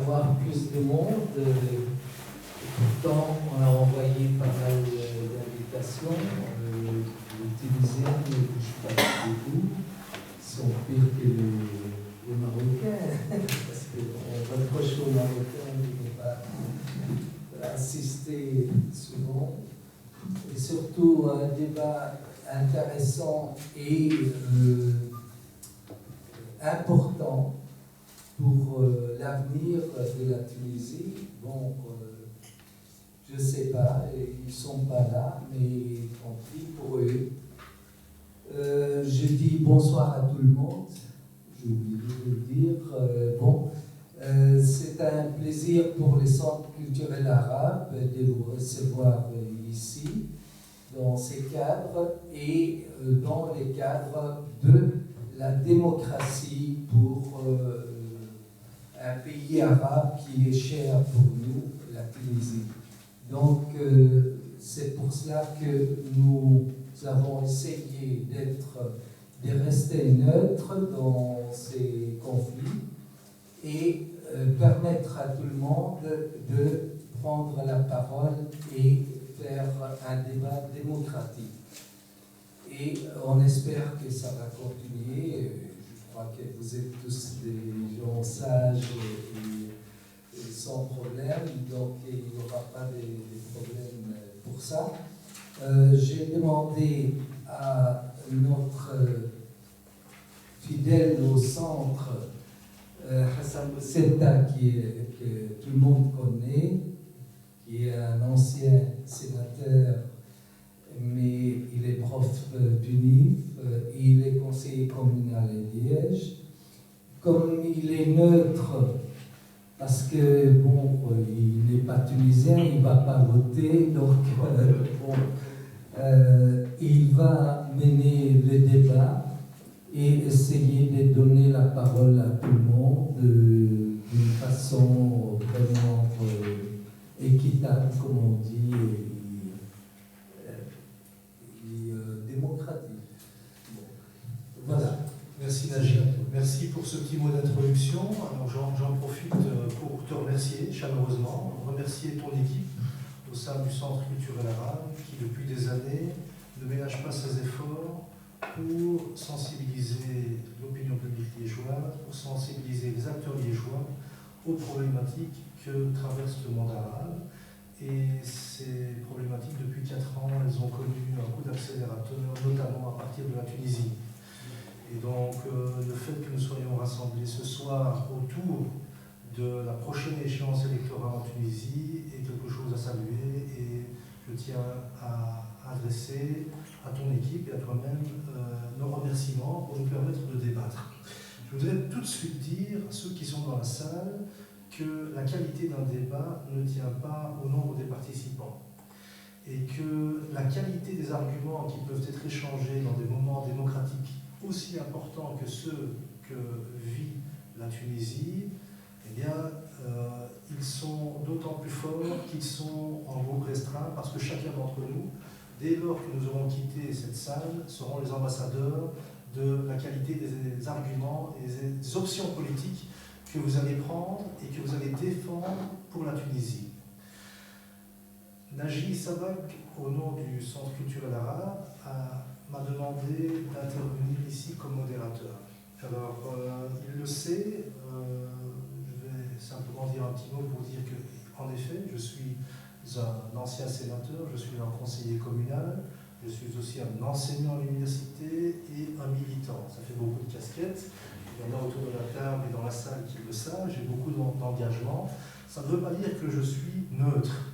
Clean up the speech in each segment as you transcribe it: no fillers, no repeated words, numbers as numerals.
avoir plus de monde. Pourtant, on a envoyé pas mal d'invitations. Les Tunisiens ne bougent pas beaucoup. Ils sont pires que les Marocains. Parce qu'on reproche aux Marocains de ne pas assister souvent. Et surtout, un débat intéressant et important pour l'avenir de la Tunisie. Bon, je ne sais pas, ils ne sont pas là, mais tant pis pour eux. Je dis bonsoir à tout le monde, j'ai oublié de le dire. C'est un plaisir pour les centres culturels arabes de vous recevoir ici, dans ces cadres et dans les cadres de la démocratie pour un pays arabe qui est cher pour nous, la Tunisie. Donc, c'est pour cela que nous avons essayé de rester neutres dans ces conflits et permettre à tout le monde de prendre la parole et faire un débat démocratique. Et on espère que ça va continuer. Je crois que vous êtes tous des gens sages et sans problème, donc il n'y aura pas de problème pour ça. J'ai demandé à notre fidèle au centre, Hassan Boussetta, que tout le monde connaît, qui est un ancien sénateur, mais il est prof d'UNIF, il est conseiller communal à Liège. Comme il est neutre, parce que, bon, il n'est pas tunisien, il ne va pas voter, donc, il va mener le débat et essayer de donner la parole à tout le monde d'une façon vraiment équitable, comme on dit, et démocratique. Bon. Voilà. Merci Najib. Merci pour ce petit mot d'introduction. Alors j'en profite pour te remercier chaleureusement, remercier ton équipe au sein du Centre culturel arabe qui depuis des années ne ménage pas ses efforts pour sensibiliser l'opinion publique liégeoise, pour sensibiliser les acteurs liégeois aux problématiques que traverse le monde arabe. Et ces problématiques, depuis 4 ans, elles ont connu un coup d'accélérateur, notamment à partir de la Tunisie. Et donc, le fait que nous soyons rassemblés ce soir autour de la prochaine échéance électorale en Tunisie est quelque chose à saluer et je tiens à adresser à ton équipe et à toi-même nos remerciements pour nous permettre de débattre. Je voudrais tout de suite dire à ceux qui sont dans la salle que la qualité d'un débat ne tient pas au nombre des participants et que la qualité des arguments qui peuvent être échangés dans des moments démocratiques aussi importants que ceux que vit la Tunisie, eh bien, ils sont d'autant plus forts qu'ils sont en groupe restreint parce que chacun d'entre nous, dès lors que nous aurons quitté cette salle, seront les ambassadeurs de la qualité des arguments et des options politiques que vous allez prendre et que vous allez défendre pour la Tunisie. Naji Sabak, au nom du Centre culturel arabe, m'a demandé d'intervenir ici comme modérateur. Alors, il le sait, je vais simplement dire un petit mot pour dire qu'en effet, je suis un ancien sénateur, je suis un conseiller communal, je suis aussi un enseignant à l'université et un militant. Ça fait beaucoup de casquettes. Il y en a autour de la table et dans la salle qui le savent, j'ai beaucoup d'engagement. Ça ne veut pas dire que je suis neutre.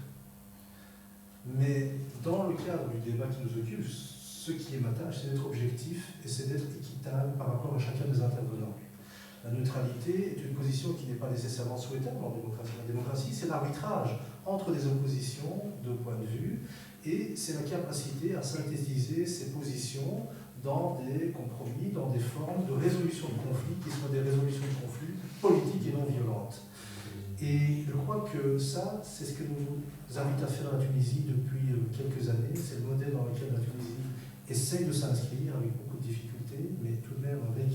Mais dans le cadre du débat qui nous occupe, ce qui est ma tâche, c'est d'être objectif et c'est d'être équitable par rapport à chacun des intervenants. La neutralité est une position qui n'est pas nécessairement souhaitable en démocratie. La démocratie, c'est l'arbitrage entre des oppositions de points de vue et c'est la capacité à synthétiser ces positions dans des compromis, dans des formes de résolution de conflits qui soient des résolutions de conflits politiques et non violentes. Et je crois que ça, c'est ce que nous invite à faire la Tunisie depuis quelques années. C'est le modèle dans lequel la Tunisie essaye de s'inscrire avec beaucoup de difficultés, mais tout de même avec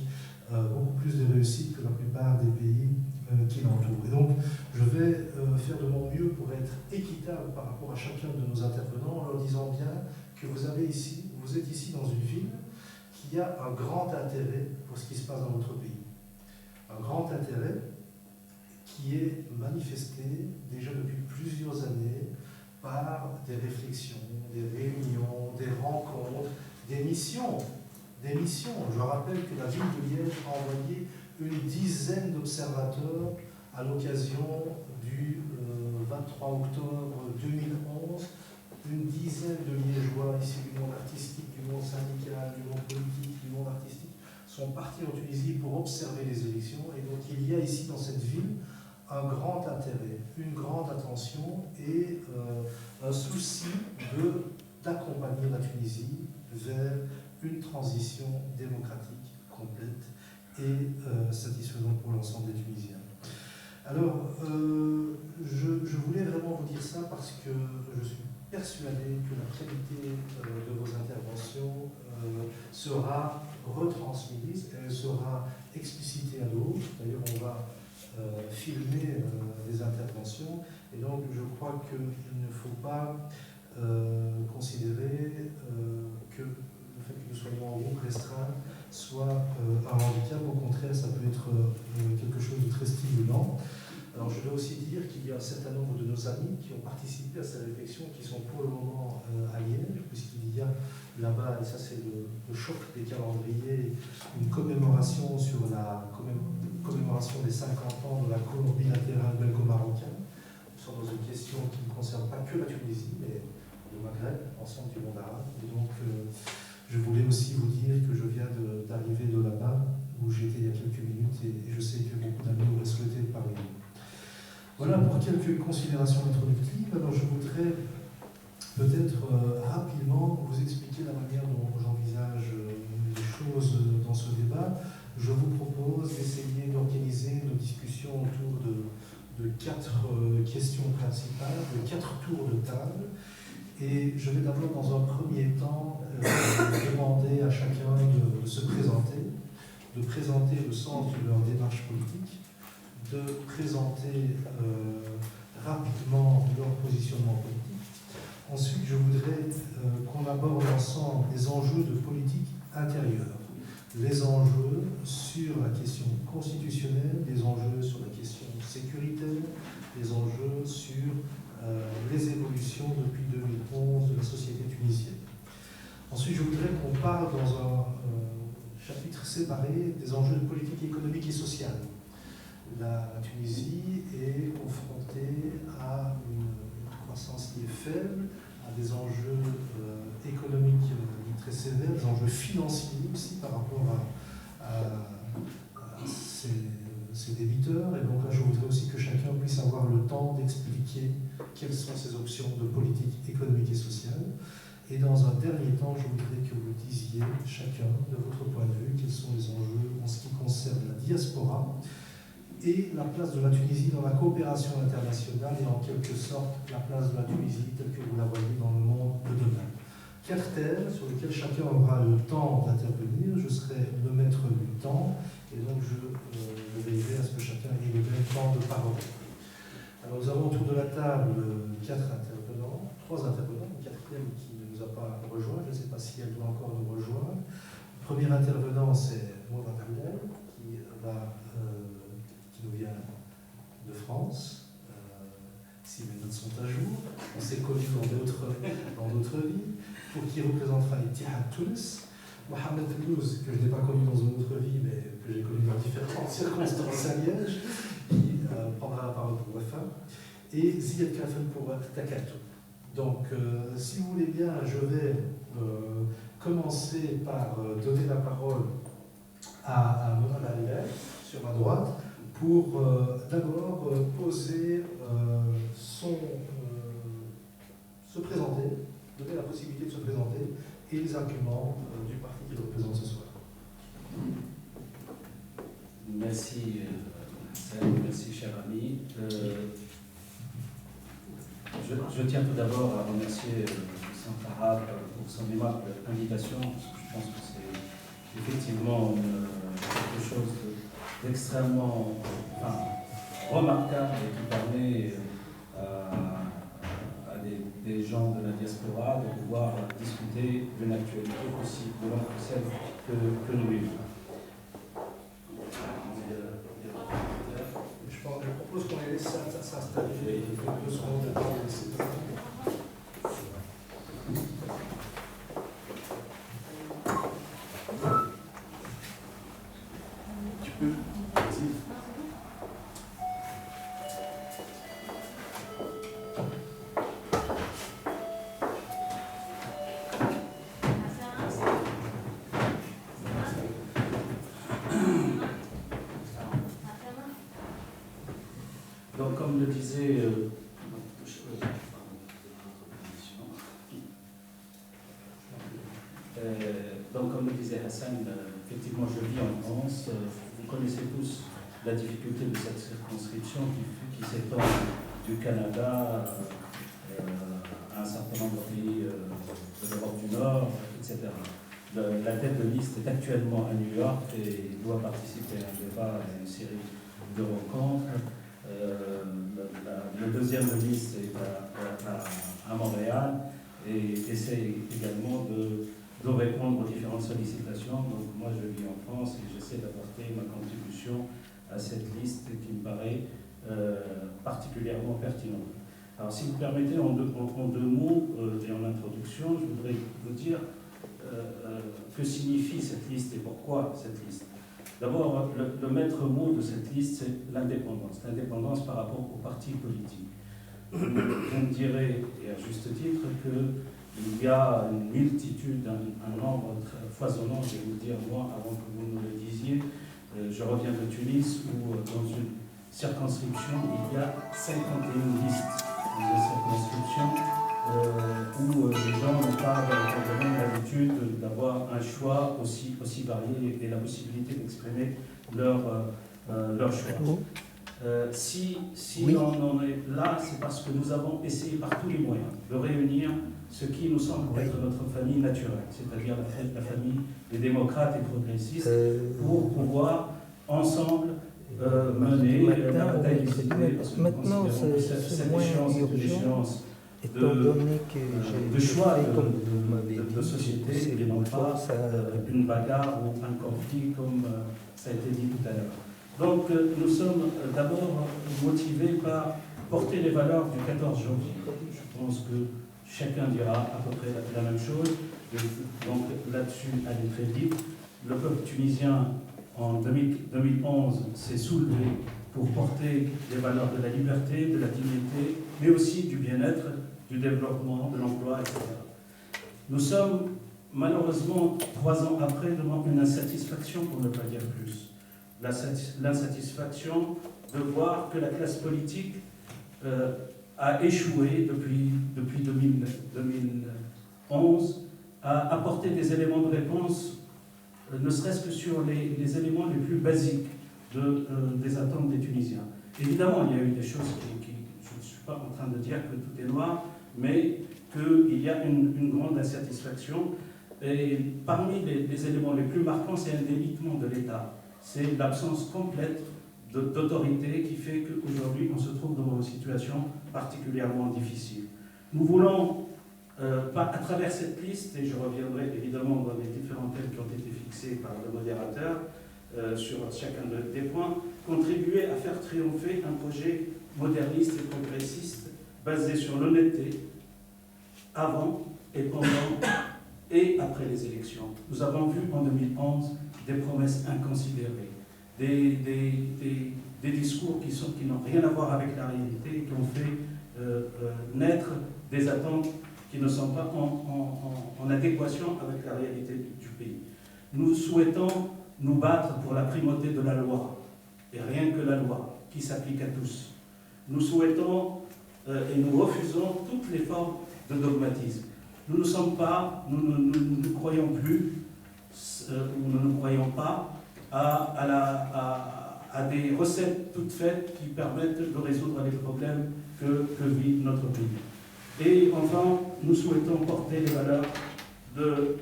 beaucoup plus de réussite que la plupart des pays qui l'entourent. Et donc, je faire de mon mieux pour être équitable par rapport à chacun de nos intervenants en leur disant bien que vous êtes ici dans une ville qui a un grand intérêt pour ce qui se passe dans notre pays. Un grand intérêt qui est manifesté déjà depuis plusieurs années par des réflexions, des réunions, des rencontres, des missions. Je rappelle que la ville de Liège a envoyé une dizaine d'observateurs à l'occasion du 23 octobre 2011, une dizaine de Liégeois issus du monde artistique, du monde syndical, du monde politique, du monde artistique, sont partis en Tunisie pour observer les élections. Et donc il y a ici dans cette ville un grand intérêt, une grande attention et un souci d'accompagner la Tunisie vers une transition démocratique complète et satisfaisante pour l'ensemble des Tunisiens. Alors, je voulais vraiment vous dire ça parce que je suis persuadé que la qualité de vos interventions sera retransmise, elle sera explicitée à d'autres. D'ailleurs, on va filmer les interventions et donc je crois qu'il ne faut pas considérer que le fait que nous soyons en groupe restreint soit un handicap. Au contraire, ça peut être quelque chose de très stimulant. Alors je dois aussi dire qu'il y a un certain nombre de nos amis qui ont participé à ces réflexions qui sont pour le moment à Liège, puisqu'il y a là-bas, et ça c'est le choc des calendriers, une commémoration sur la commémoration des 50 ans de l'accord bilatéral belgo-marocain. Nous sommes dans une question qui ne concerne pas que la Tunisie, mais le Maghreb, l'ensemble du monde arabe. Et donc je voulais aussi vous dire que je viens d'arriver de là-bas, où j'étais il y a quelques minutes, et je sais que beaucoup d'amis auraient souhaité parler. Voilà pour quelques considérations introductives. Alors je voudrais peut-être rapidement vous expliquer la manière dont j'envisage les choses dans ce débat. Je vous propose d'essayer d'organiser nos discussions autour de 4 questions principales, de 4 tours de table. Et je vais d'abord, dans un premier temps, demander à chacun de se présenter, de présenter le sens de leur démarche politique, de présenter rapidement leur positionnement politique. Ensuite, je voudrais qu'on aborde ensemble les enjeux de politique intérieure, les enjeux sur la question constitutionnelle, les enjeux sur la question sécuritaire, les enjeux sur les évolutions depuis 2011 de la société tunisienne. Ensuite, je voudrais qu'on parle dans un chapitre séparé des enjeux de politique économique et sociale. La Tunisie est confrontée à une croissance qui est faible, à des enjeux économiques très sévères, des enjeux financiers aussi par rapport à ses débiteurs. Et donc là, je voudrais aussi que chacun puisse avoir le temps d'expliquer quelles sont ces options de politique économique et sociale. Et dans un dernier temps, je voudrais que vous disiez chacun, de votre point de vue, quels sont les enjeux en ce qui concerne la diaspora et la place de la Tunisie dans la coopération internationale et en quelque sorte la place de la Tunisie telle que vous la voyez dans le monde de demain. 4 thèmes sur lesquels chacun aura le temps d'intervenir. Je serai le maître du temps et donc je veillerai à ce que chacun ait le même temps de parole. Alors nous avons autour de la table 4 intervenants, 3 intervenants, une 4e qui ne nous a pas rejoint, je ne sais pas si elle doit encore nous rejoindre. Le premier intervenant c'est Maud Abdel qui nous vient de France. Si mes notes sont à jour, on s'est connus dans d'autres vies, pour qui représentera Ittihad Tunis. Mohamed Louz, que je n'ai pas connu dans une autre vie, mais que j'ai connu dans différentes circonstances à Liège, qui prendra la parole pour Wafa, et Ziad Kafen pour Takatou. Donc, si vous voulez bien, je vais commencer par donner la parole à Mona Dalileh, sur ma droite, pour d'abord poser se présenter, donner la possibilité de se présenter et les arguments du parti qu'il représente ce soir. Merci, merci cher ami. Je tiens tout d'abord à remercier le Centre arabe pour son aimable invitation. Je pense que c'est effectivement quelque chose d'extrêmement remarquable et qui permet d'une actualité aussi longue que celle que nous vivons. Je propose qu'on les laisse s'installer quelques secondes de temps. Tu peux, vas-y. Donc, comme le disait, comme le disait Hassan, effectivement, je vis en France. Vous connaissez tous la difficulté de cette circonscription qui s'étend du Canada à un certain nombre de pays de l'Europe du Nord, etc. La tête de liste est actuellement à New York et doit participer à un débat et à une série de rencontres. Le deuxième de liste est à Montréal et essaie également de répondre aux différentes sollicitations. Donc moi je vis en France et j'essaie d'apporter ma contribution à cette liste qui me paraît particulièrement pertinente. Alors si vous permettez, en deux mots et en introduction, je voudrais vous dire que signifie cette liste et pourquoi cette liste. D'abord, le maître mot de cette liste, c'est l'indépendance. L'indépendance par rapport aux partis politiques. Je me dirais, et à juste titre, qu'il y a une multitude, un nombre foisonnant, je vais vous le dire moi, avant que vous me le disiez. Je reviens de Tunis, où dans une circonscription, il y a 51 listes dans une circonscription où les gens n'ont pas l'habitude d'avoir un choix aussi varié et la possibilité d'exprimer leur choix. Si oui. On en est là, c'est parce que nous avons essayé par tous les moyens de réunir ce qui nous semble être notre famille naturelle, c'est-à-dire la famille des démocrates et progressistes, pour pouvoir ensemble mener la bataille du CP, parce que nous considérons que cette échéance est une échéance de choix de société et non pas une bagarre ou un conflit comme ça a été dit tout à l'heure. Donc nous sommes d'abord motivés par porter les valeurs du 14 janvier. Je pense que chacun dira à peu près la même chose. Donc là-dessus, aller très vite. Le peuple tunisien en 2011 s'est soulevé pour porter les valeurs de la liberté, de la dignité, mais aussi du bien-être, du développement, de l'emploi, etc. Nous sommes malheureusement 3 ans après devant une insatisfaction, pour ne pas dire plus. L'insatisfaction de voir que la classe politique a échoué depuis 2011 à apporter des éléments de réponse, ne serait-ce que sur les éléments les plus basiques des attentes des Tunisiens. Évidemment, il y a eu des choses je ne suis pas en train de dire que tout est noir, mais qu'il y a une grande insatisfaction. Et parmi les éléments les plus marquants, c'est un délitement de l'État. C'est l'absence complète d'autorité qui fait qu'aujourd'hui, on se trouve dans une situation particulièrement difficile. Nous voulons, à travers cette liste, et je reviendrai évidemment dans les différents thèmes qui ont été fixés par le modérateur, sur chacun des points, contribuer à faire triompher un projet moderniste et progressiste basé sur l'honnêteté, avant et pendant et après les élections. Nous avons vu en 2011 des promesses inconsidérées, des discours qui n'ont rien à voir avec la réalité et qui ont fait naître des attentes qui ne sont pas en adéquation avec la réalité du pays. Nous souhaitons nous battre pour la primauté de la loi, et rien que la loi, qui s'applique à tous. Nous souhaitons et nous refusons toutes les formes de dogmatisme. Nous ne sommes pas, nous ne croyons plus, ou nous ne croyons pas à des recettes toutes faites qui permettent de résoudre les problèmes que vit notre pays. Et enfin, nous souhaitons porter les valeurs de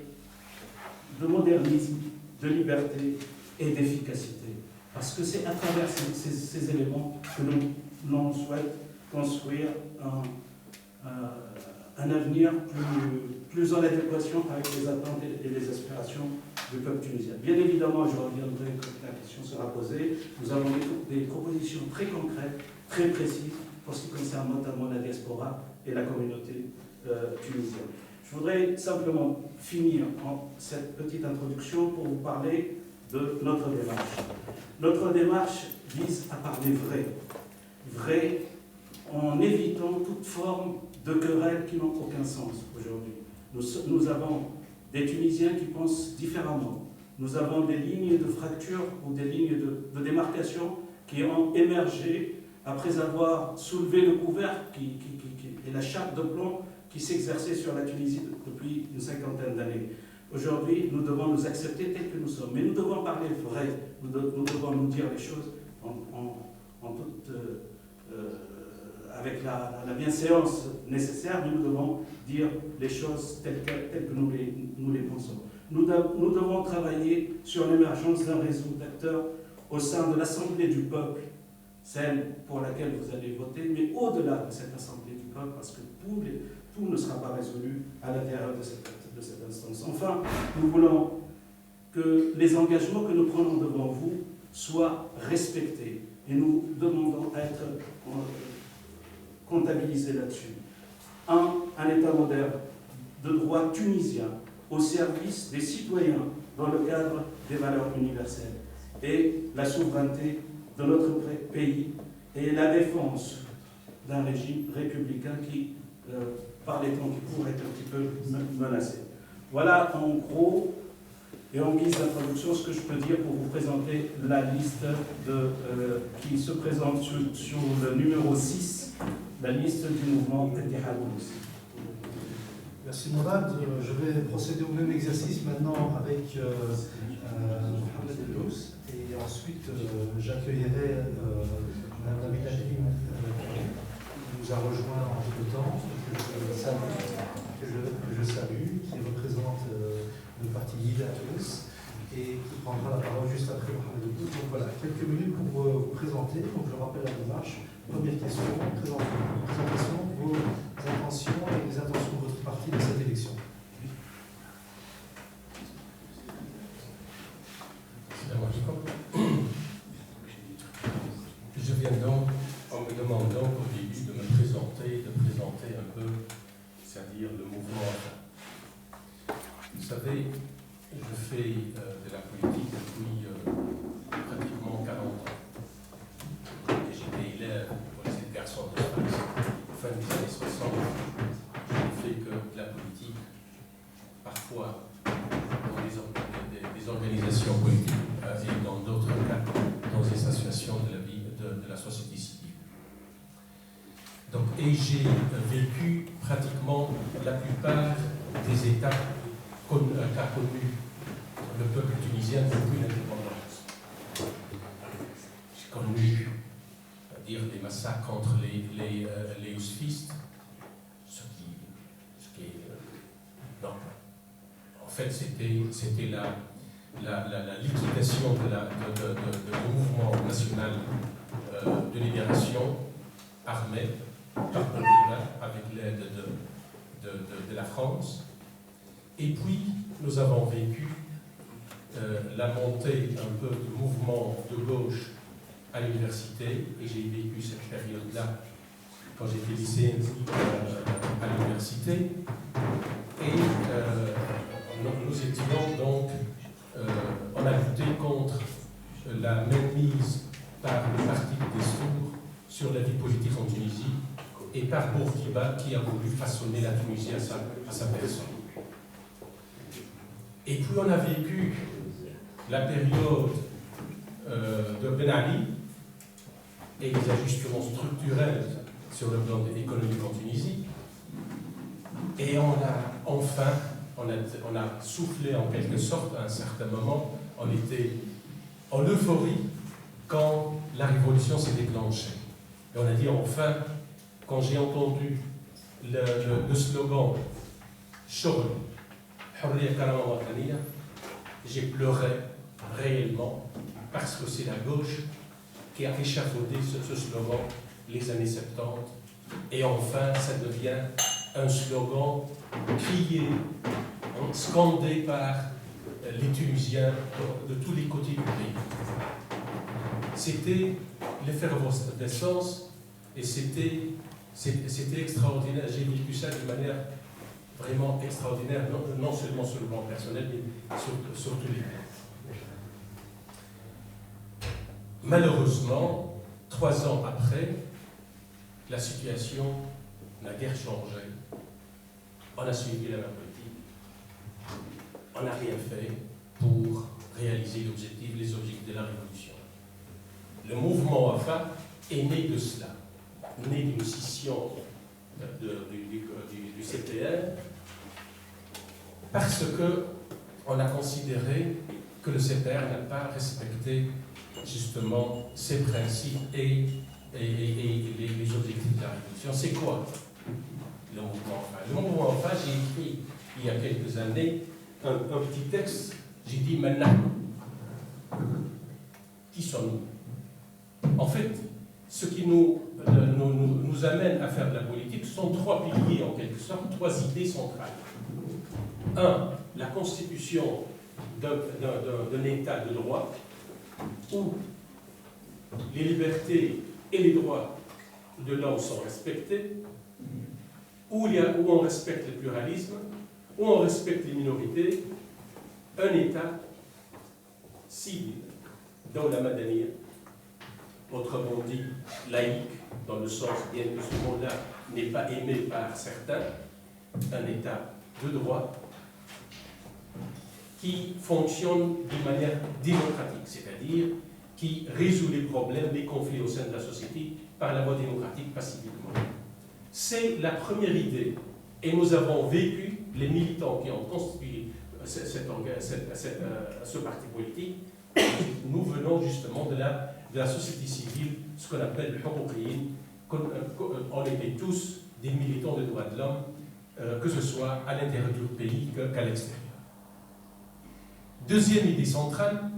modernisme, de liberté et d'efficacité. Parce que c'est à travers ces éléments que l'on souhaite construire un avenir plus en adéquation avec les attentes et les aspirations du peuple tunisien. Bien évidemment, je reviendrai quand la question sera posée, nous avons des propositions très concrètes, très précises, pour ce qui concerne notamment la diaspora et la communauté tunisienne. Je voudrais simplement finir cette petite introduction pour vous parler de notre démarche. Notre démarche vise à parler vrai, en évitant toute forme de querelles qui n'ont aucun sens aujourd'hui. Nous avons des Tunisiens qui pensent différemment. Nous avons des lignes de fracture ou des lignes de démarcation qui ont émergé après avoir soulevé le couvercle et la chape de plomb qui s'exerçait sur la Tunisie depuis une cinquantaine d'années. Aujourd'hui, nous devons nous accepter tels que nous sommes, mais nous devons parler vrai, nous devons nous dire les choses avec la bienséance nécessaire, mais nous devons dire les choses telles que nous les pensons. Nous devons travailler sur l'émergence d'un réseau d'acteurs au sein de l'Assemblée du peuple, celle pour laquelle vous allez voter, mais au-delà de cette Assemblée du peuple, parce que tout ne sera pas résolu à l'intérieur de cette instance. Enfin, nous voulons que les engagements que nous prenons devant vous soient respectés et nous demandons à être comptabilisés là-dessus. Un État moderne de droit tunisien au service des citoyens dans le cadre des valeurs universelles et la souveraineté de notre pays et la défense d'un régime républicain qui, par les temps qui courent, est un petit peu menacé. Voilà en gros et en guise d'introduction ce que je peux dire pour vous présenter la liste qui se présente sur le numéro 6, la liste du mouvement Ittihad Tunis. Merci Mourad. Je vais procéder au même exercice maintenant avec Mohamed Eldous et ensuite j'accueillerai Mme Nabil Hakim qui nous a rejoint en tout temps, que je salue, qui représente le parti Yida à Tunis et qui prendra la parole juste après Mohamed Eldous. Donc voilà, quelques minutes pour vous présenter. Donc je rappelle la démarche. Première question, présentation, vos intentions et les intentions de votre parti dans cette élection. Je viens donc en me demandant au début de me présenter, un peu, c'est-à-dire le mouvement. Vous savez, je fais de la politique depuis pratiquement 40 ans. J'étais élève pour les garçons de France, fin des années 60. Je n'ai fait que de la politique, parfois dans des organisations politiques et dans d'autres cas, dans des associations de la vie de la société civile. Donc, et j'ai vécu pratiquement la plupart des étapes qu'a connu le peuple tunisien depuis l'indépendance. J'ai connu des massacres contre les ouzfistes, ce qui est non. En fait, c'était la liquidation du mouvement national de libération armé par Portugal avec l'aide de la France. Et puis, nous avons vécu la montée un peu du mouvement de gauche à l'université, et j'ai vécu cette période-là quand j'étais lycéen à l'université. Et nous étions donc, on a lutté contre la mainmise par le parti des sourds sur la vie politique en Tunisie et par Bourguiba qui a voulu façonner la Tunisie à sa personne. Et puis on a vécu la période de Ben Ali et les ajustements structurels sur le plan économique en Tunisie. Et on a enfin, on a soufflé en quelque sorte à un certain moment, on était en euphorie quand la révolution s'est déclenchée. Et on a dit enfin, quand j'ai entendu le slogan « Shoghl, Hurriya Karama Wataniya », j'ai pleuré réellement parce que c'est la gauche qui a échafaudé ce slogan les années 70. Et enfin, ça devient un slogan crié, scandé par les Tunisiens de tous les côtés du pays. C'était l'effervescence et c'était extraordinaire. J'ai vécu ça d'une manière vraiment extraordinaire, non seulement sur le plan personnel, mais sur tous les plans. Malheureusement, 3 ans après, la situation n'a guère changé. On a suivi la même politique. On n'a rien fait pour réaliser les objectifs de la révolution. Le mouvement Wafa est né de cela, né d'une scission du CPR, parce qu'on a considéré que le CPR n'a pas respecté justement ses principes et les objectifs de la révolution. C'est quoi le mouvement Wafa? Le mouvement Wafa, j'ai écrit il y a quelques années un petit texte, j'ai dit maintenant, qui sommes-nous? En fait, ce qui nous amène à faire de la politique sont 3 piliers, en quelque sorte, 3 idées centrales. 1, la constitution d'un État de droit, où les libertés et les droits de l'homme sont respectés, où on respecte le pluralisme, où on respecte les minorités, un État civil, dans la Madaniya, autrement dit laïque, dans le sens, bien que ce mot-là n'est pas aimé par certains, un État de droit qui fonctionne d'une manière démocratique, c'est-à-dire qui résout les problèmes, les conflits au sein de la société par la voie démocratique pacifiquement. C'est la première idée. Et nous avons vécu, les militants qui ont constitué ce parti politique, nous venons justement de la société civile, ce qu'on appelle le Houkoukhiyin. On était tous des militants des droits de l'homme, que ce soit à l'intérieur du pays qu'à l'extérieur. Deuxième idée centrale,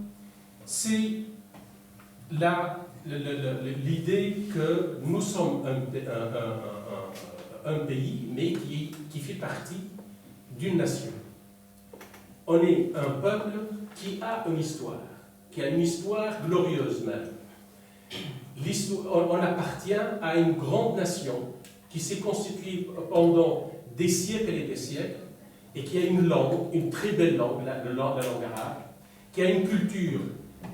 c'est l'idée que nous sommes un pays, mais qui fait partie d'une nation. On est un peuple qui a une histoire glorieuse même. On appartient à une grande nation qui s'est constituée pendant des siècles et des siècles, et qui a une langue, une très belle langue, la langue arabe, qui a une culture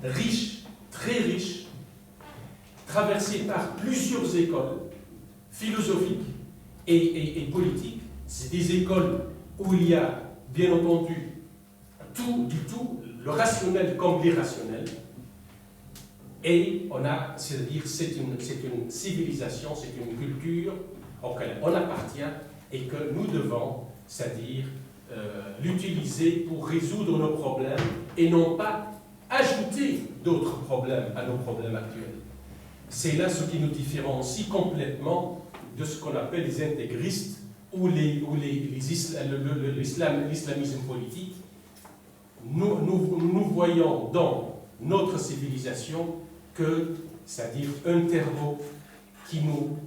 riche, très riche, traversée par plusieurs écoles philosophiques et politiques. C'est des écoles où il y a, bien entendu, tout, le rationnel comme l'irrationnel. Et c'est-à-dire, c'est une civilisation, c'est une culture auquel on appartient et que nous devons, c'est-à-dire, l'utiliser pour résoudre nos problèmes et non pas ajouter d'autres problèmes à nos problèmes actuels. C'est là ce qui nous différencie complètement de ce qu'on appelle les intégristes ou l'islamisme politique. Nous voyons dans notre civilisation que, c'est-à-dire un terreau qui nous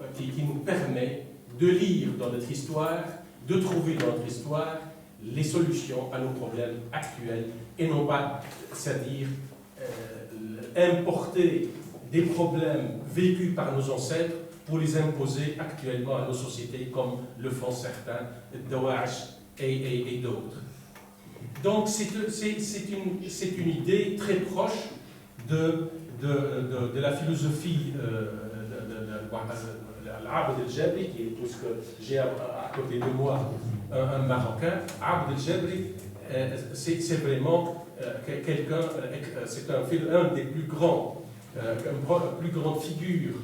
permet de lire dans notre histoire, de trouver dans notre histoire les solutions à nos problèmes actuels et non pas, c'est-à-dire importer des problèmes vécus par nos ancêtres pour les imposer actuellement à nos sociétés comme le font certains, Daesh et d'autres. Donc c'est une idée très proche de la philosophie Abd el-Jabri, qui est tout ce que j'ai à côté de moi, un Marocain. Abd el-Jabri, c'est vraiment quelqu'un, c'est un des plus grands, plus grande figure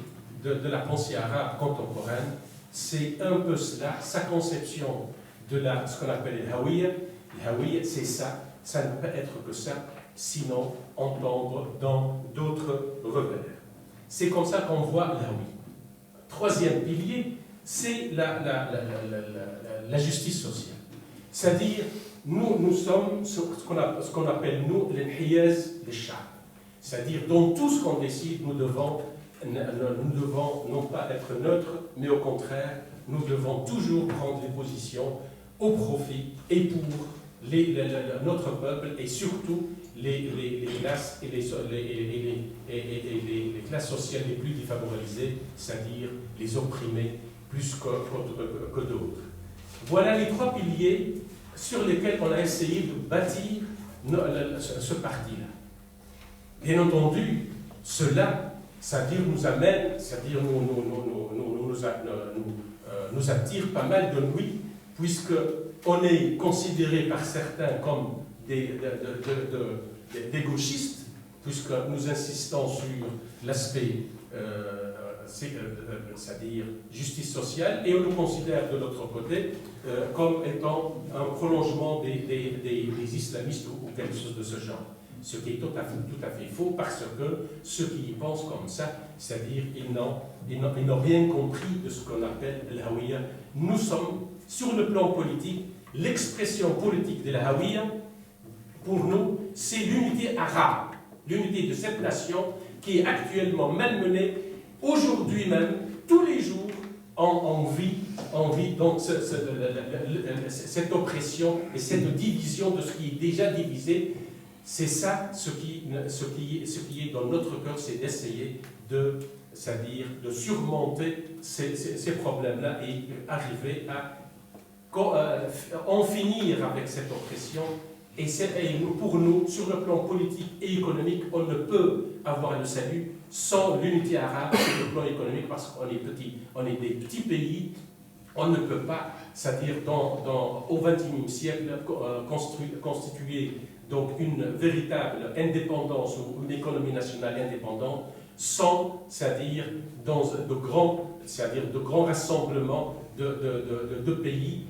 de la pensée arabe contemporaine. C'est un peu cela, sa conception de ce qu'on appelle le Hawiyya. Le Hawiyya, c'est ça, ça ne peut être que ça, sinon entendre dans d'autres repères. C'est comme ça qu'on voit la Hawiyya. Troisième pilier, c'est la justice sociale. C'est-à-dire, nous sommes ce qu'on appelle, nous, l'inhiyaz des chars. C'est-à-dire, dans tout ce qu'on décide, nous devons nous devons non pas être neutres, mais au contraire, nous devons toujours prendre des positions au profit et pour notre peuple et surtout les classes et les classes sociales les plus défavorisées, c'est-à-dire les opprimés plus que d'autres. Voilà les trois piliers sur lesquels on a essayé de bâtir ce parti-là. Bien entendu, cela, c'est-à-dire nous amène, c'est-à-dire nous attire pas mal de nuits, puisque on est considéré par certains comme des gauchistes, puisque nous insistons sur l'aspect, c'est-à-dire justice sociale, et on nous considère de l'autre côté comme étant un prolongement des islamistes ou quelque chose de ce genre. Ce qui est tout à fait faux, parce que ceux qui y pensent comme ça, c'est-à-dire ils n'ont rien compris de ce qu'on appelle l'Hawiya. Nous sommes, sur le plan politique, l'expression politique de la Hawiya, pour nous, c'est l'unité arabe, l'unité de cette nation qui est actuellement malmenée, aujourd'hui même, tous les jours, on vit donc cette oppression et cette division de ce qui est déjà divisé. C'est ça, ce qui est dans notre cœur, c'est d'essayer c'est-à-dire de surmonter ces problèmes-là et arriver à en finir avec cette oppression. Et pour nous, sur le plan politique et économique, on ne peut avoir le salut sans l'unité arabe sur le plan économique, parce qu'on est petit, on est des petits pays, on ne peut pas, c'est-à-dire au XXIe siècle, constituer donc une véritable indépendance ou une économie nationale indépendante sans, c'est-à-dire de grands rassemblements de pays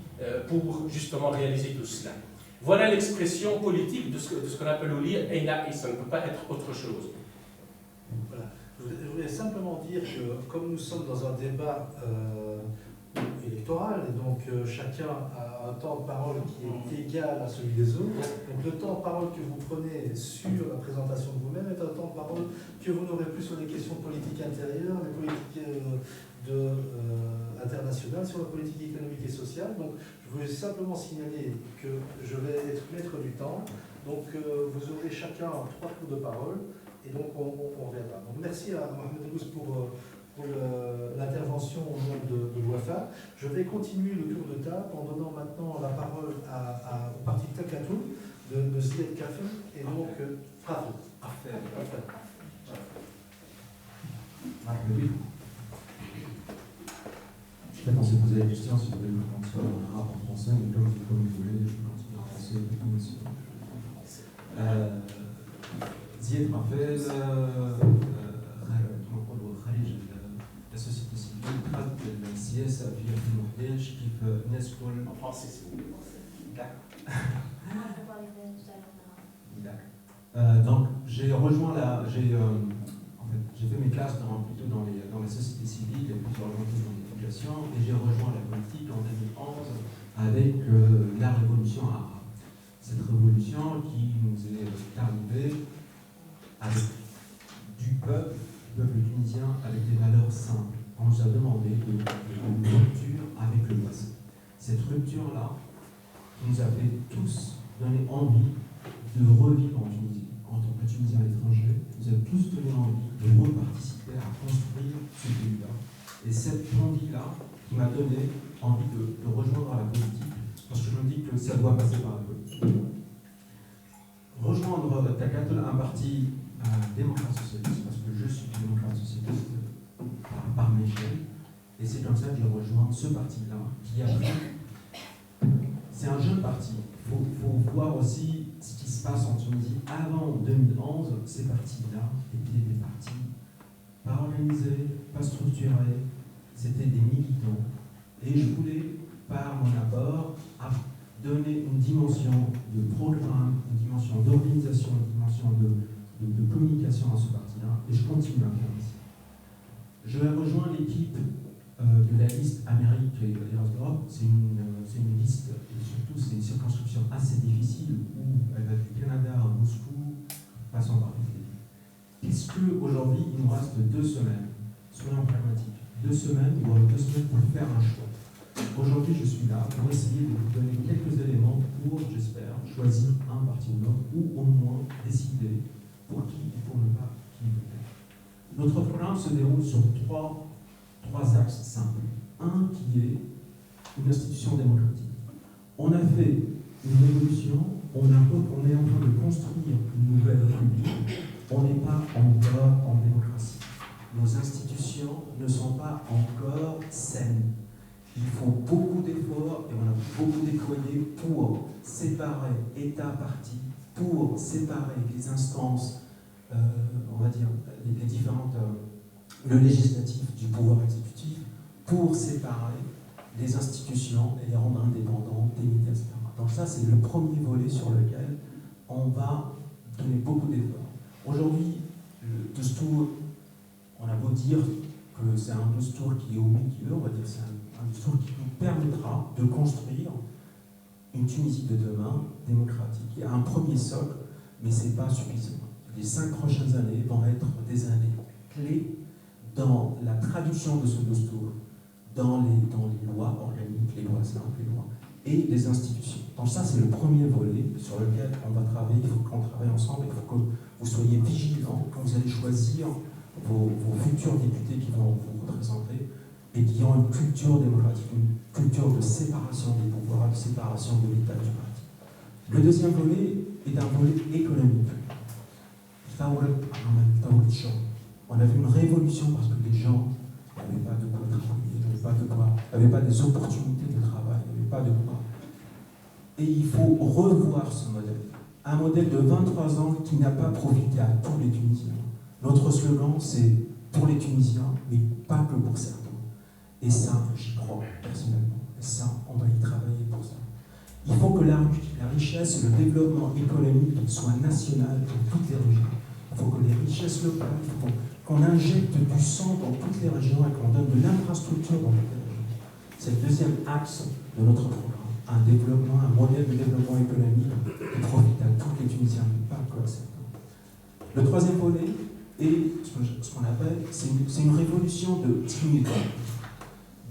pour justement réaliser tout cela. Voilà l'expression politique de ce qu'on appelle au lire, et là, ça ne peut pas être autre chose. Voilà. Je voulais simplement dire que comme nous sommes dans un débat électoral, et donc chacun a un temps de parole qui est égal à celui des autres, donc le temps de parole que vous prenez sur la présentation de vous-même est un temps de parole que vous n'aurez plus sur les questions de politique intérieure, les politiques internationales, sur la politique économique et sociale. Donc je voulais simplement signaler que je vais être maître du temps, donc vous aurez chacun 3 tours de parole, et donc on reviendra. Donc merci à Mohamed Alouz pour l'intervention au nom de l'Ouafa. Je vais continuer le tour de table en donnant maintenant la parole au parti Takatou de Zied Kafel et donc Rafet. Oui. Je sais pas si vous avez des questions, si vous voulez que je continue en arabe, en français, mais comme vous voulez, je continue en français. Zied Kafel, la société civile traite السياسة في المحتاج كيف الناس كل en français s'il vous plaît. D'accord. Donc j'ai rejoint j'ai fait mes classes plutôt dans les sociétés civiles et plutôt orientées dans l'éducation, et j'ai rejoint la politique en 2011 avec la révolution arabe. Cette révolution qui nous est arrivée avec du peuple tunisien avec des valeurs simples. On nous a demandé une rupture avec le passé. Cette rupture-là nous a fait tous donner envie de revivre en Tunisie. En tant que Tunisien à l'étranger, nous avons tous donné envie de reparticiper à construire ce pays-là. Et cette envie-là qui m'a donné envie de rejoindre la politique, parce que je me dis que ça doit passer par la politique. Rejoindre Takatul, un parti démocrate socialiste, parce que je suis démocrate socialiste par mes chaînes, et c'est comme ça que j'ai rejoint ce parti-là, qui a pris. C'est un jeune parti. Il faut voir aussi ce qui se passe en Tunisie. Avant 2011, ces partis-là étaient des partis pas organisés, pas structurés, c'était des militants. Et je voulais, par mon apport, donner une dimension de programme, une dimension d'organisation, une dimension de communication à ce parti-là, et je continue à faire ici. Je rejoins l'équipe de la liste Amérique et Europe. C'est une liste, et surtout c'est une circonscription assez difficile, où elle va du Canada à Moscou, passant par les Qu'est-ce qu'aujourd'hui, il nous reste 2 semaines soyons pragmatiques. 2 semaines, ou 2 semaines pour faire un choix. Aujourd'hui, je suis là pour essayer de vous donner quelques éléments pour, j'espère, choisir un parti ou l'autre, ou au moins décider pour qui et pour ne pas qui voter. Notre programme se déroule sur trois axes simples. Un qui est une institution démocratique. On a fait une révolution, on est en train de construire une nouvelle république. On n'est pas encore en démocratie. Nos institutions ne sont pas encore saines. Il faut beaucoup d'efforts et on a beaucoup déployé pour séparer État-parti, pour séparer les instances, on va dire, les différentes, le législatif du pouvoir exécutif, pour séparer les institutions et les rendre indépendantes, délimiter, etc. Donc ça, c'est le premier volet sur lequel on va donner beaucoup d'efforts. Aujourd'hui, le Dustour, on a beau dire que c'est un Dustour qui est au milieu, on va dire que c'est un Dustour qui nous permettra de construire une Tunisie de demain démocratique. Il y a un premier socle, mais ce n'est pas suffisant. Les 5 prochaines années vont être des années clés dans la traduction de ce Dustour, dans les lois organiques, les lois simples, les lois, et les institutions. Donc ça, c'est le premier volet sur lequel on va travailler. Il faut qu'on travaille ensemble, il faut que vous soyez vigilants quand vous allez choisir vos futurs députés qui vont vous représenter et qui ont une culture démocratique, une culture de séparation des pouvoirs, de séparation de l'État et du parti. Le deuxième volet est un volet économique. On a vu une révolution parce que les gens n'avaient pas de quoi travailler, n'avaient pas des opportunités de travail, n'avaient pas de quoi. Et il faut revoir ce modèle. Un modèle de 23 ans qui n'a pas profité à tous les Tunisiens. Notre slogan, c'est pour les Tunisiens, mais pas que pour certains. Et ça, j'y crois personnellement. Et ça, on va y travailler pour ça. Il faut que la richesse et le développement économique soit national dans toutes les régions. Il faut que les richesses locales, il faut qu'on injecte du sang dans toutes les régions et qu'on donne de l'infrastructure dans toutes les régions. C'est le deuxième axe de notre programme. Un développement, un modèle de développement économique qui profite à tous les Tunisiens, mais pas que à certains. Le troisième volet est ce qu'on appelle, c'est une révolution de dignité.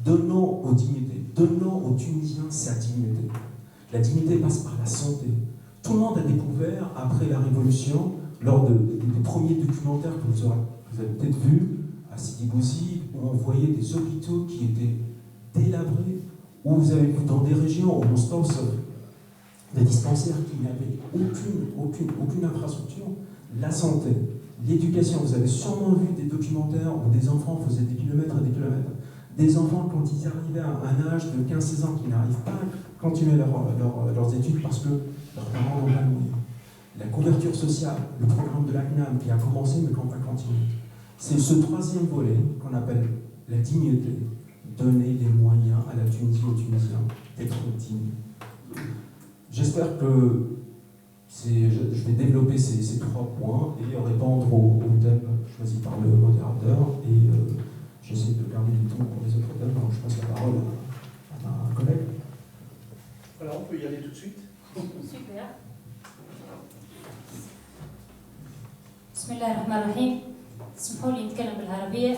Donnons aux dignités, donnons aux Tunisiens sa dignité. La dignité passe par la santé. Tout le monde a découvert, après la Révolution, lors des premiers documentaires que vous avez peut-être vus, à Sidi Bouzid, où on voyait des hôpitaux qui étaient délabrés, où vous avez vu dans des régions où on se pense des dispensaires qui n'avaient aucune infrastructure, la santé, l'éducation. Vous avez sûrement vu des documentaires où des enfants faisaient des kilomètres et des kilomètres. Des enfants, quand ils arrivaient à un âge de 15-16 ans, qui n'arrivent pas à continuer leurs études parce que leurs parents n'ont pas de moyens. La couverture sociale, le programme de la CNAM qui a commencé mais qu'on va continuer. C'est ce troisième volet qu'on appelle la dignité. Donner les moyens à la Tunisie, aux Tunisiens d'être dignes. J'espère que je vais développer ces 3 points et répondre aux thèmes choisis par le modérateur. Et j'essaie de garder du temps pour les autres thèmes, donc je passe la parole à un collègue. Voilà, on peut y aller tout de suite. Super. بسم الله الرحمن الرحيم. اسمحوا لي نتكلم بالعربية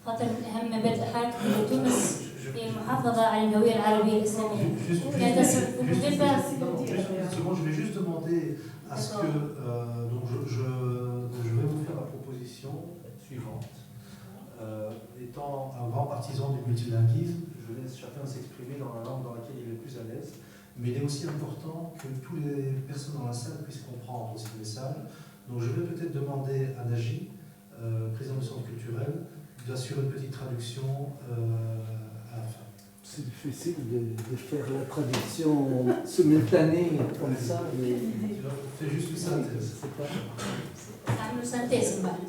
خاطر أهم مبادئ حركة تونس هي المحافظة على الهوية العربية الإسلامية. Je vais juste demander à ce que donc je vais vous faire la proposition suivante. Étant un grand partisan du multilinguisme, je laisse chacun s'exprimer dans la langue dans laquelle il est le plus à l'aise, mais il est aussi important que toutes les personnes dans la salle puissent comprendre aussi le message. Donc je vais peut-être demander à Naji, président du centre culturel, d'assurer une petite traduction à la fin. C'est difficile de faire la traduction simultanée comme ça. Mais... Fais juste une synthèse. أعمل synthèse بعد.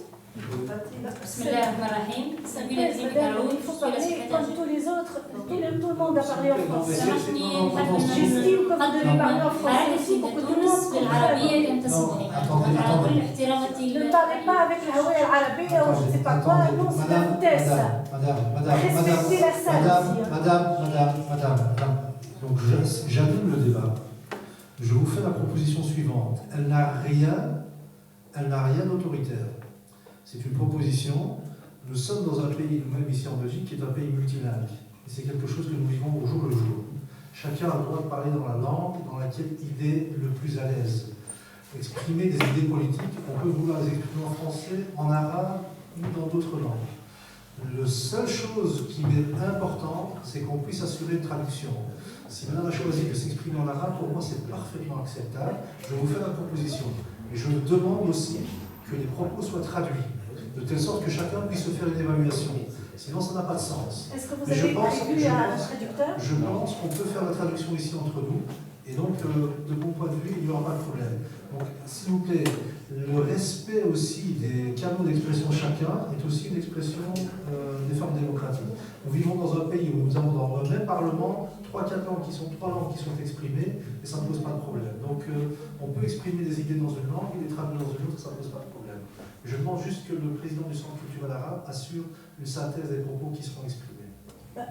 بسم الله الرحمن الرحيم. سبيل الدين داوود. Il faut parler comme tous les autres. Tout le monde a parlé en français. سامحني J'estime que vous devez parler en français aussi pour que tout le monde تونس بالعربية كان تسمعني. على كل احتراماتي. Ne parlez pas avec la Hawaï arabie ou je ne sais pas quoi. Non, c'est la vitesse. Respectez la salle. Madame. Donc j'anime le débat. Je vous fais la proposition suivante. Elle n'a rien d'autoritaire. C'est une proposition. Nous sommes dans un pays, nous-mêmes ici en Belgique, qui est un pays multilingue. Et c'est quelque chose que nous vivons au jour le jour. Chacun a le droit de parler dans la langue dans laquelle il est le plus à l'aise. Exprimer des idées politiques, on peut vouloir les exprimer en français, en arabe ou dans d'autres langues. La seule chose qui m'est importante, c'est qu'on puisse assurer une traduction. Si madame a choisi de s'exprimer en arabe, pour moi c'est parfaitement acceptable. Je vais vous faire une proposition. Et je demande aussi que les propos soient traduits, de telle sorte que chacun puisse se faire une évaluation. Sinon, ça n'a pas de sens. Est-ce que vous avez prévu un traducteur? Je pense qu'on peut faire la traduction ici entre nous. Et donc, de mon point de vue, il n'y aura pas de problème. Donc, s'il vous plaît, le respect aussi des canaux d'expression de chacun est aussi une expression des formes démocratiques. Nous vivons dans un pays où nous avons dans le même Parlement trois langues qui sont exprimées, et ça ne pose pas de problème. Donc, on peut exprimer des idées dans une langue et les traduire dans une autre, ça ne pose pas de problème. Je demande juste que le président du Centre culturel arabe assure une synthèse des propos qui seront exprimés.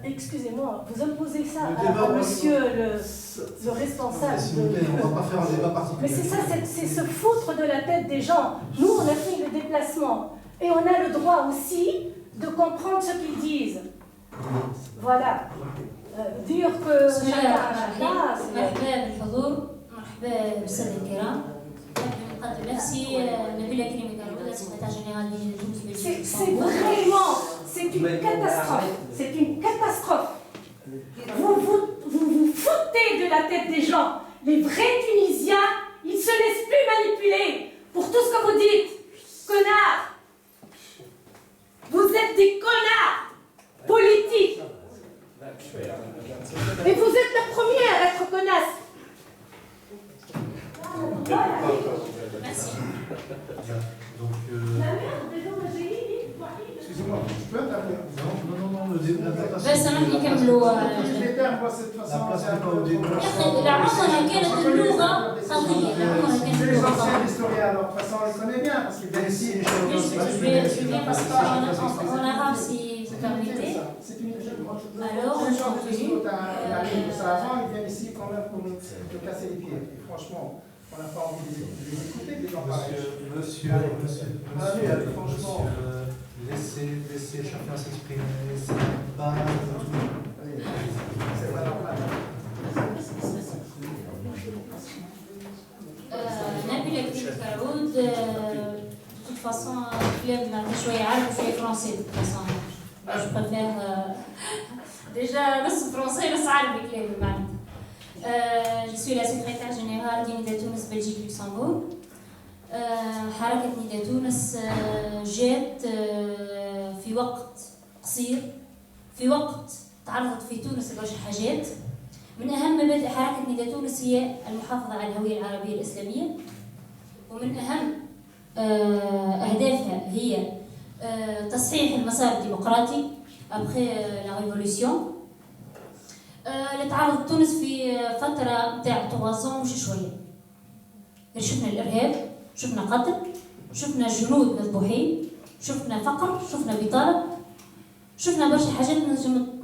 Excusez-moi, vous imposez ça à monsieur le responsable. S'il vous plaît, on ne va pas faire un débat particulier. Mais c'est ça, c'est se foutre de la tête des gens. Nous, on a fait le déplacement. Et on a le droit aussi de comprendre ce qu'ils disent. Voilà. Dire que c'est vraiment, c'est une catastrophe. C'est une catastrophe. Vous vous foutez de la tête des gens. Les vrais Tunisiens, ils ne se laissent plus manipuler pour tout ce que vous dites. Connards. Vous êtes des connards politiques. Et vous êtes la première à être connasse. Merci. Donc, La merde, des gens de génie. Excusez-moi, je peux intervenir? Non, le débat n'a pas بس أنا نكملوا. Je vais faire moi cette façon. يا أخي العمرة كانت اللغة قضية. العمرة كانت C'est les اللغة anciens قضية. historiens, alors de toute façon on les connaît bien parce qu'ils viennent ici. Je viens parce qu'en arabe, si vous permettez. C'est une Alors, on continue. avant, ils viennent ici quand même pour nous casser les pieds. Et franchement, on n'a pas envie de les écouter, des gens pareils. Monsieur, franchement, laissez chacun s'exprimer, c'est pas C'est pas normal. نبيلة كتير كرعود de toute façon الكلاب معناتها شوية عربي وشوية فرنسي de toute façon je préfère déjà نص فرنسي نص عربي كلابي معناتها je suis la secrétaire générale d'Unité Tunis Belgique Luxembourg حركة نداء تونس جات في وقت قصير في وقت تعرضت في تونس لبرشا حاجات من أهم مبادئ حركة نداء تونس هي المحافظة على الهوية العربية الإسلامية ومن أهم أهدافها هي تصحيح المسار الديمقراطي après la révolution اللي تعرضت تونس في فترة متاع 3 ans وش شوية شفنا الإرهاب شفنا قتل شفنا جنود مذبوحين شفنا فقر شفنا بطالة شفنا برشا حاجات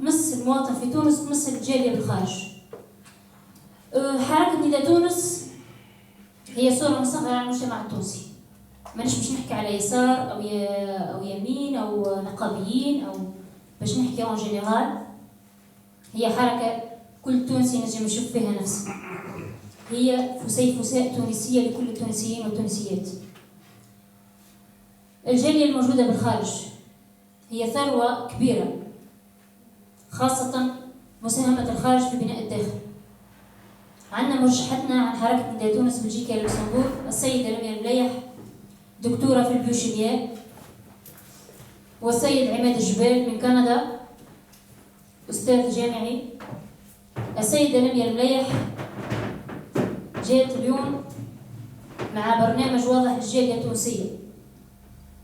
تمس المواطن في تونس تمس الجالية بالخارج حركة نداء تونس هي صورة مصغرة على المجتمع التونسي مانيش باش نحكي على يسار أو يمين أو نقابيين أو باش نحكي اون جينيرال هي حركة كل تونسي نجم يشوف فيها نفسه هي فسيفساء تونسية لكل التونسيين والتونسيات الجالية الموجودة بالخارج هي ثروة كبيرة خاصة مساهمة الخارج في بناء الداخل عندنا مرشحتنا عن حركة نداء تونس بلجيكا لوكسمبورغ السيدة لميا المليح دكتورة في البيوشيمياء والسيد عماد الجبال من كندا أستاذ جامعي السيدة لميا المليح جاءت اليوم مع برنامج واضح للجالية التونسية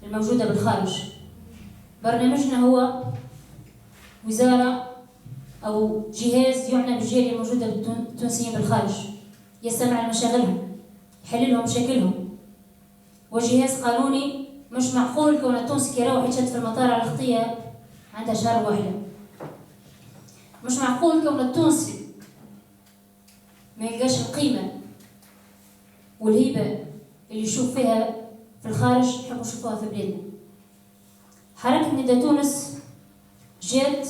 الموجودة بالخارج برنامجنا هو وزارة أو جهاز يعنى بالجالية الموجودة بالتونسيين بالخارج يستمع لمشاغلهم يحل لهم مشاكلهم وجهاز قانوني مش معقول كون التونسي كي يروح يتشد في المطار على خطية عندها شهر واحدة مش معقول كون التونسي ما يلقاش القيمة والهيبة اللي يشوف فيها في الخارج يحبوا يشوفوها في بلادنا حركة نداء تونس جات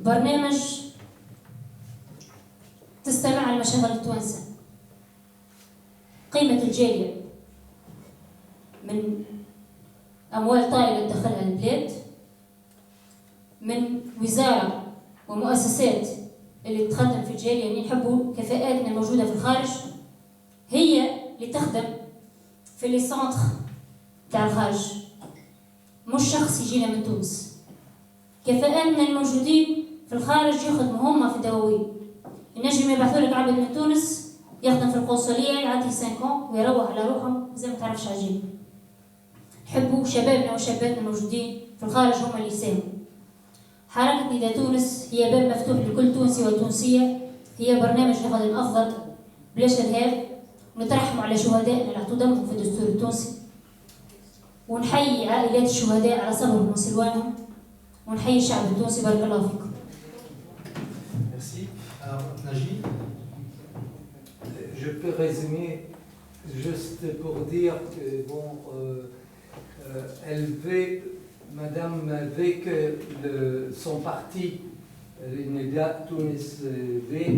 برنامج تستمع لمشاغل التوانسة. قيمة الجالية من أموال طائلة تدخلها البلاد، من وزارة ومؤسسات اللي تخدم في الجالية، يعني نحبوا كفاءاتنا الموجودة في الخارج هي اللي تخدم في لي سونتر تاع الخارج، مش شخص يجينا من تونس. كفاءاتنا الموجودين في الخارج يخدموا هما في الدواوين. النجم يبعثوا لك عبد من تونس يخدم في القنصلية يعطي 5 ويروح على روحهم زي ما تعرفش عجيب. نحبوا شبابنا وشاباتنا الموجودين في الخارج هما اللي يساهموا. حركة نداء تونس هي باب مفتوح لكل تونسي وتونسية، هي برنامج لغد أفضل بلاش إرهاب، ونترحموا على شهدائنا اللي عطوا دمهم في الدستور التونسي، ونحيي عائلات الشهداء على صبرهم وسلوانهم، ونحيي الشعب التونسي. بارك الله فيكم. Merci. Alors, Najib. Je peux résumer juste pour dire que bon, Madame veut que son parti, l'UNEDA Tunis, veut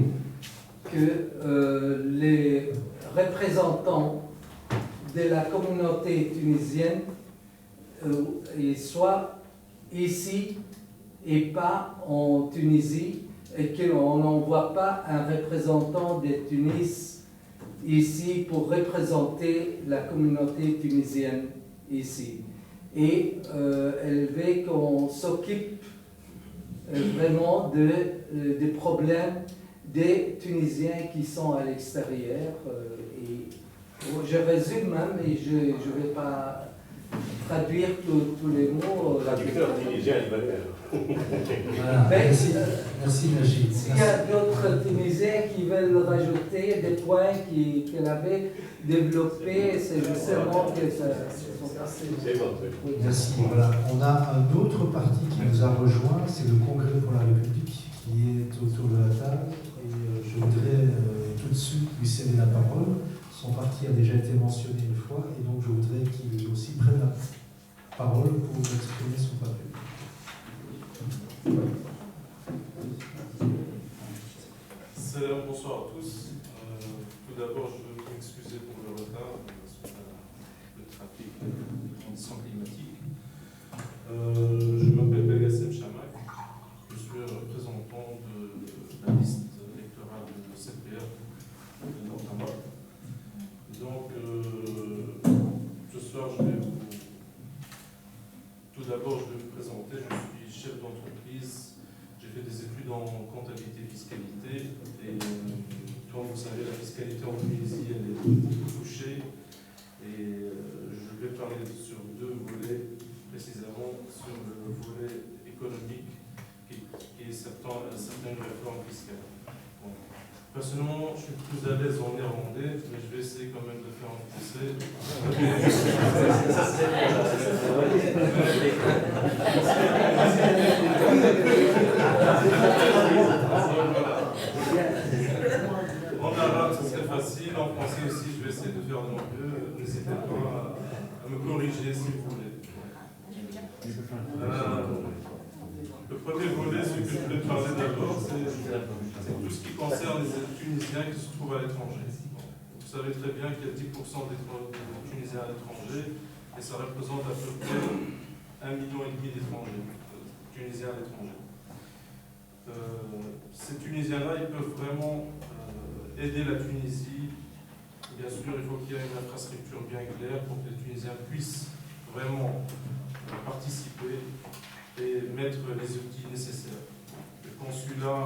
que les représentants de la communauté tunisienne soient ici et pas en Tunisie, et qu'on n'envoie pas un représentant de Tunis ici pour représenter la communauté tunisienne ici. Et elle veut qu'on s'occupe vraiment des problèmes des Tunisiens qui sont à l'extérieur. Et je résume même, et je ne vais pas traduire tous les mots. Traducteur tunisien, il va l'air. Voilà. Merci Najib. S'il y a d'autres Tunisiens qui veulent rajouter des points qu'elle avait développés, c'est justement que ça sont passés. C'est bon. Merci. Voilà. On a un autre parti qui nous a rejoint, c'est le Congrès pour la République qui est autour de la table. Et je voudrais tout de suite lui céder la parole. Son parti a déjà été mentionné une fois, et donc je voudrais qu'il aussi prenne la parole pour exprimer son parti. Bonsoir à tous. Tout d'abord, je veux m'excuser pour le retard suite à le trafic et les conditions climatiques. Je m'appelle Belgassem Chamak. Je suis représentant de la liste électorale de CPR de Nord-Tama. Donc, ce soir, tout d'abord, je vais vous présenter. Je suis chef d'entreprise. J'ai fait des études en comptabilité et fiscalité. Et comme vous savez, la fiscalité en Tunisie, elle est beaucoup touchée. Et je vais parler sur 2 volets, précisément sur le volet économique qui est certaines réformes fiscales. Bon. Personnellement, je suis plus à l'aise en néerlandais, mais je vais essayer quand même de faire en français. En arabe, ce serait facile. En français aussi, je vais essayer de faire de mon mieux. N'hésitez pas à me corriger si vous voulez. Le premier volet, ce que je voulais parler d'abord, c'est tout ce qui concerne les Tunisiens qui se trouvent à l'étranger. Vous savez très bien qu'il y a 10% des Tunisiens à l'étranger, et ça représente à peu près 1,5 million d'étrangers, Tunisiens à l'étranger. Ces Tunisiens-là, ils peuvent vraiment aider la Tunisie. Bien sûr, il faut qu'il y ait une infrastructure bien claire pour que les Tunisiens puissent vraiment participer et mettre les outils nécessaires. Le consulat,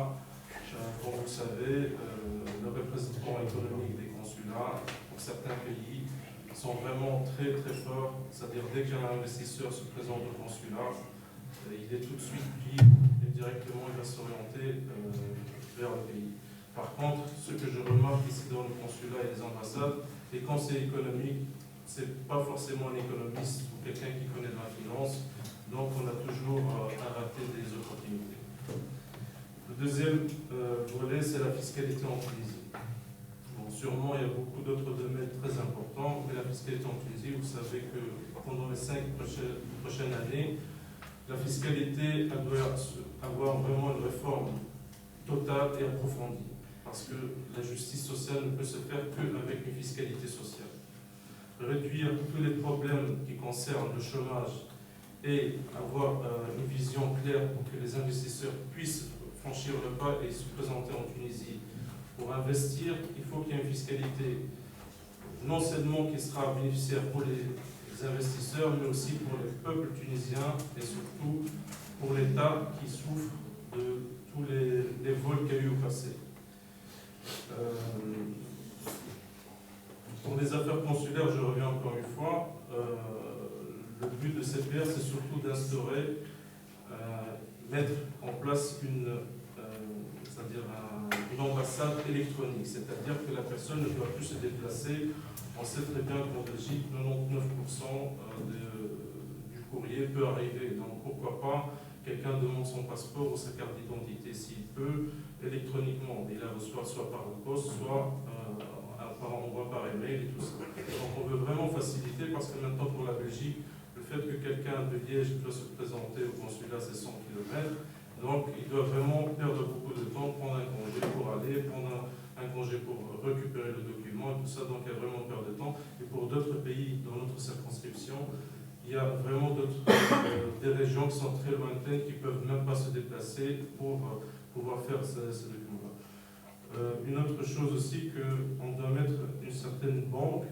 comme vous le savez, le représentant économique des consulats, pour certains pays, sont vraiment très très forts. C'est-à-dire, dès qu'un investisseur se présente au consulat, il est tout de suite pris et directement il va s'orienter vers le pays. Par contre, ce que je remarque ici dans le consulat et les ambassades, les conseils économiques, ce n'est pas forcément un économiste ou quelqu'un qui connaît de la finance, donc on a toujours à rater des opportunités. Le deuxième volet, c'est la fiscalité en Tunisie. Bon, sûrement, il y a beaucoup d'autres domaines très importants, mais la fiscalité en Tunisie, vous savez que pendant les 5 prochaines années, La fiscalité, elle doit avoir vraiment une réforme totale et approfondie, parce que la justice sociale ne peut se faire qu'avec une fiscalité sociale. Réduire tous les problèmes qui concernent le chômage et avoir une vision claire pour que les investisseurs puissent franchir le pas et se présenter en Tunisie. Pour investir, il faut qu'il y ait une fiscalité non seulement qui sera bénéficiaire pour les investisseurs, mais aussi pour le peuple tunisien et surtout pour l'État qui souffre de tous les vols qu'il y a eu au passé. Pour les affaires consulaires, je reviens encore une fois, le but de CPR, c'est surtout d'instaurer, mettre en place une ambassade électronique, c'est-à-dire que la personne ne doit plus se déplacer. On sait très bien qu'en Belgique, 99% du courrier peut arriver. Donc pourquoi pas, quelqu'un demande son passeport ou sa carte d'identité, s'il peut, électroniquement. Il la reçoit soit par la poste, soit par envoi par email et tout ça. Donc on veut vraiment faciliter, parce que maintenant pour la Belgique, le fait que quelqu'un de Liège doit se présenter au consulat, c'est 100 km. Donc, il doit vraiment perdre beaucoup de temps, prendre un congé pour aller, prendre un congé pour récupérer le document et tout ça. Donc, il y a vraiment perte de temps. Et pour d'autres pays, dans notre circonscription, il y a vraiment des régions qui sont très lointaines, qui ne peuvent même pas se déplacer pour pouvoir faire ces documents-là. Une autre chose aussi, qu'on doit mettre une certaine banque,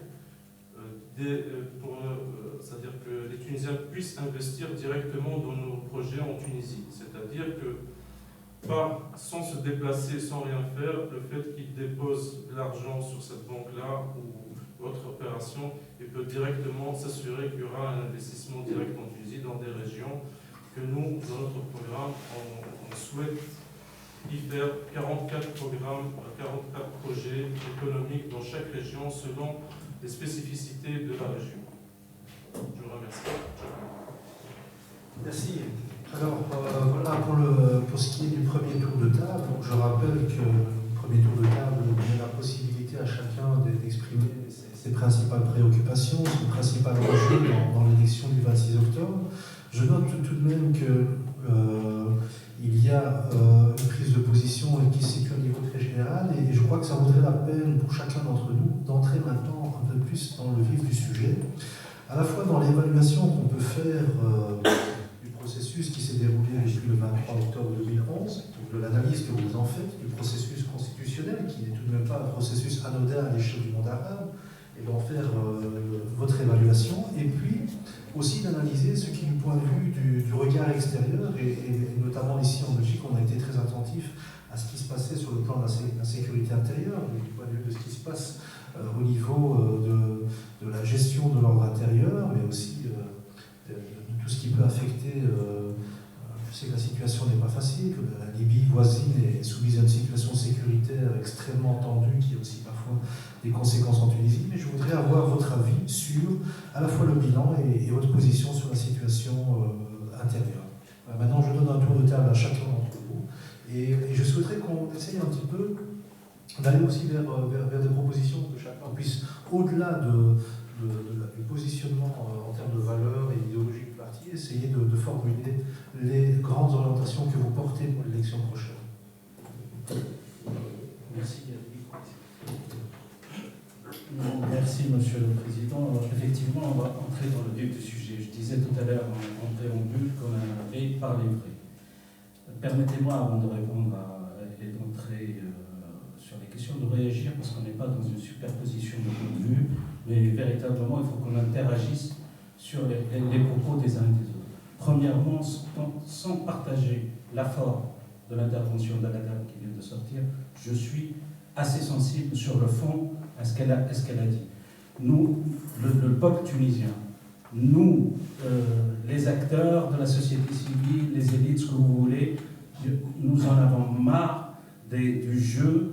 c'est-à-dire que les Tunisiens puissent investir directement dans nos projets en Tunisie. C'est-à-dire que, sans se déplacer, sans rien faire, le fait qu'ils déposent de l'argent sur cette banque-là ou autre opération, il peut directement s'assurer qu'il y aura un investissement direct en Tunisie dans des régions que nous, dans notre programme, on souhaite y faire 44 programmes, 44 projets économiques dans chaque région selon les spécificités de la région. Je vous remercie. Merci. Alors voilà pour ce qui est du premier tour de table. Donc, je rappelle que le premier tour de table donne la possibilité à chacun d'exprimer ses principales préoccupations, son principal enjeu dans l'élection du 26 octobre. Je note tout de même qu'il y a une prise de position qui se situe au niveau très général, et je crois que ça vaudrait la peine pour chacun d'entre nous d'entrer maintenant un peu plus dans le vif du sujet, à la fois dans l'évaluation qu'on peut faire du processus qui s'est déroulé depuis le 23 octobre 2011, donc de l'analyse que vous en faites, du processus constitutionnel, qui n'est tout de même pas un processus anodin à l'échelle du monde arabe, et d'en faire votre évaluation, et puis aussi d'analyser ce qui, du point de vue du regard extérieur, et notamment ici en Belgique, on a été très attentif à ce qui se passait sur le plan de la sécurité intérieure, du point de vue de ce qui se passe au niveau de la gestion de l'ordre intérieur, mais aussi de tout ce qui peut affecter. Je sais que la situation n'est pas facile, que la Libye voisine est soumise à une situation sécuritaire extrêmement tendue, qui a aussi parfois des conséquences en Tunisie, mais je voudrais avoir votre avis sur à la fois le bilan et votre position sur la situation intérieure. Maintenant, je donne un tour de table à chacun d'entre vous, et je souhaiterais qu'on essaye un petit peu d'aller aussi vers des propositions, que chacun puisse, au-delà du positionnement en termes de valeurs et idéologie du parti, essayer de formuler les grandes orientations que vous portez pour l'élection prochaine. Merci. Merci, Monsieur le Président. Alors, effectivement, on va entrer dans le vif du sujet. Je disais tout à l'heure en préambule qu'on avait parlé vrai. Permettez-moi, avant de répondre et d'entrer sur les questions, de réagir, parce qu'on n'est pas dans une superposition de points de vue, mais véritablement, il faut qu'on interagisse sur les propos des uns et des autres. Premièrement, sans partager l'apport de l'intervention de la dame qui vient de sortir, je suis assez sensible sur le fond à ce qu'elle a dit. Nous, le peuple tunisien, nous, les acteurs de la société civile, les élites, ce que vous voulez, nous en avons marre du jeu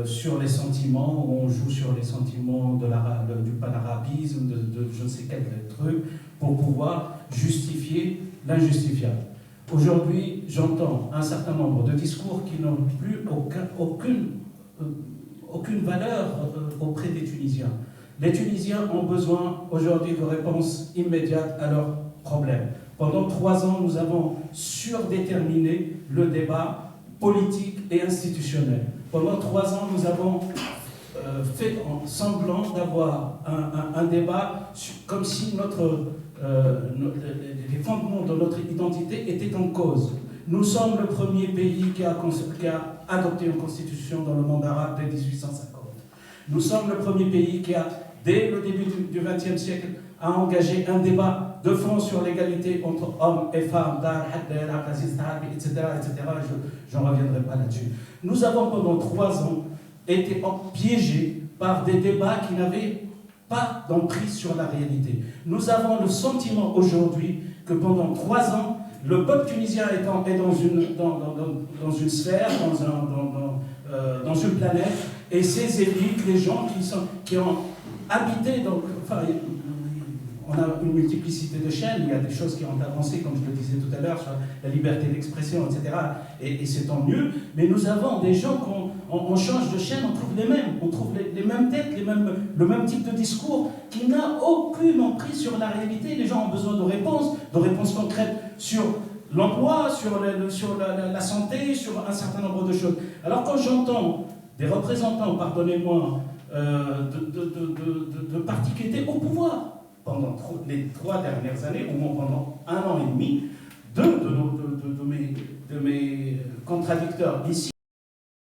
sur les sentiments, où on joue sur les sentiments du panarabisme, de je ne sais quel truc, pour pouvoir justifier l'injustifiable. Aujourd'hui, j'entends un certain nombre de discours qui n'ont plus aucune valeur auprès des Tunisiens. Les Tunisiens ont besoin aujourd'hui de réponses immédiates à leurs problèmes. Pendant 3 ans, nous avons surdéterminé le débat politique et institutionnel. Pendant 3 ans, nous avons fait semblant d'avoir un débat comme si les fondements de notre identité étaient en cause. Nous sommes le premier pays qui a adopté une constitution dans le monde arabe dès 1850. Nous sommes le premier pays qui a, dès le début du XXe siècle, a engagé un débat de fond sur l'égalité entre hommes et femmes, etc. Je n'en reviendrai pas là-dessus. Nous avons pendant 3 ans été piégés par des débats qui n'avaient pas d'emprise sur la réalité. Nous avons le sentiment aujourd'hui que pendant 3 ans, le peuple tunisien est dans une sphère, dans une planète, et ces élites, les gens qui ont habité, on a une multiplicité de chaînes, il y a des choses qui ont avancé, comme je le disais tout à l'heure, sur la liberté d'expression, etc. Et c'est tant mieux, mais nous avons des gens qu'on change de chaîne, on trouve les mêmes, on trouve les mêmes têtes, le même type de discours qui n'a aucune emprise sur la réalité. Les gens ont besoin de réponses concrètes sur l'emploi, sur la santé, sur un certain nombre de choses. Alors quand j'entends des représentants, pardonnez-moi, de partis qui étaient au pouvoir pendant les 3 dernières années, au moins pendant 1 an et demi, de mes contradicteurs ici,